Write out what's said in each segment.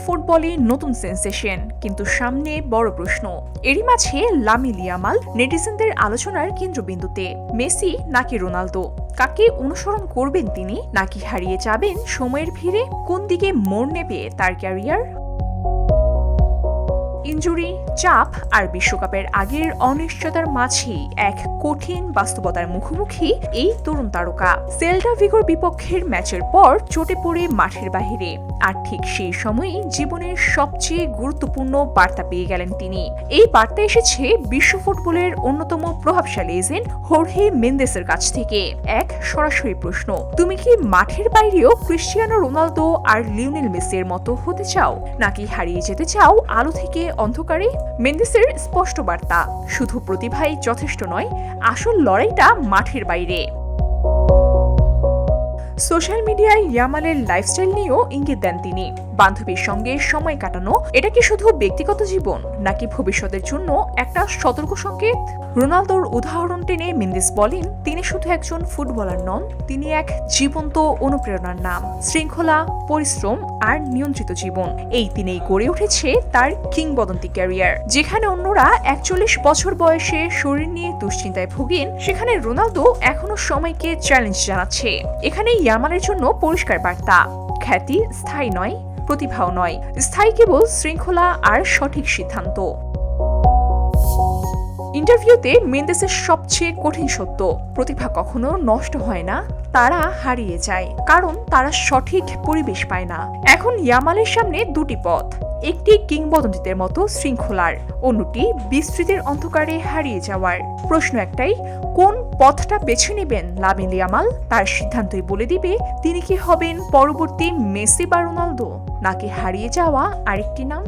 ফুটবলে নতুন সেন্সেশন, কিন্তু সামনে বড় প্রশ্ন। এরই মাঝে লামিন ইয়ামাল নেটিজেনদের আলোচনার কেন্দ্রবিন্দুতে। মেসি নাকি রোনালদো, কাকে অনুসরণ করবেন তিনি, নাকি হারিয়ে যাবেন সময়ের ভিড়ে? কোন দিকে মোড় নেবে তার ক্যারিয়ার? ইনজুরি, চাপ আর বিশ্বকাপের আগের অনিশ্চয়তার মাঝেই এক কঠিন বাস্তবতার মুখোমুখি এই তরুণ তারকা। সেল্টা ভিগোর বিপক্ষের ম্যাচের পর চোটে পড়ে মাঠের বাহিরে, আর ঠিক সেই সময়ই জীবনের সবচেয়ে গুরুত্বপূর্ণ বার্তা পেয়ে গেলেন তিনি। এই বার্তা এসেছে বিশ্ব ফুটবলের অন্যতম প্রভাবশালী এজেন্ট হোর্হে মেন্দেসের কাছ থেকে। এক সরাসরি প্রশ্ন, তুমি কি মাঠের বাইরেও ক্রিস্টিয়ানো রোনালদো আর লিওনেল মেসির মতো হতে চাও, নাকি হারিয়ে যেতে চাও আলো থেকে অন্ধকারে? মেন্দেসের স্পষ্ট বার্তা, শুধু প্রতিভাই যথেষ্ট নয়, আসল লড়াইটা মাঠের বাইরে। সোশ্যাল মিডিয়ায় ইয়ামালের লাইফস্টাইল নিয়েও ইঙ্গিত দেন তিনি। বান্ধবীর সঙ্গে সময় কাটানো, এটা কি শুধু ব্যক্তিগত জীবন, নাকি ভবিষ্যতের জন্য একটা সতর্ক সংকেত? রোনালদোর উদাহরণ টেনে মেন্দেস বলেন, তিনি শুধু একজন ফুটবলার নন, তিনি এক জীবন্ত অনুপ্রেরণার নাম। শৃঙ্খলা, পরিশ্রম আর নিয়ন্ত্রিত জীবন, এই তিনেই গড়ে উঠেছে তার কিংবদন্তি ক্যারিয়ার। যেখানে অন্যরা 41 বছর বয়সে শরীর নিয়ে দুশ্চিন্তায় ভুগেন, সেখানে রোনালদো এখনো সময়কে চ্যালেঞ্জ জানাচ্ছে। এখানে ইয়ামালের জন্য পরিষ্কার বার্তা, খ্যাতি স্থায়ী নয়, প্রতিভাও নয়, স্থায়ী কেবল শৃঙ্খলা আর সঠিক সিদ্ধান্ত। ইন্টারভিউতে মেন্দেসের সবচেয়ে কঠিন সত্য, প্রতিভা কখনো নষ্ট হয় না, তারা হারিয়ে যায় কারণ তারা সঠিক পরিবেশ পায় না। এখন ইয়ামালের সামনে দুটি পথ, একটি কিংবদন্তিদের মতো শৃঙ্খলার, অন্যটি বিস্তৃতির অন্ধকারে হারিয়ে যাওয়ার। প্রশ্ন একটাই, কোন পথটা বেছে নেবেন লামিন ইয়ামাল? তার সিদ্ধান্তই বলে দিবে তিনি কি হবেন পরবর্তী মেসি বা রোনালদো, নাকি হারিয়ে যাওয়া আরেকটি নাম।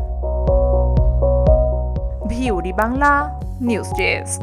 VOD Bangla news desk.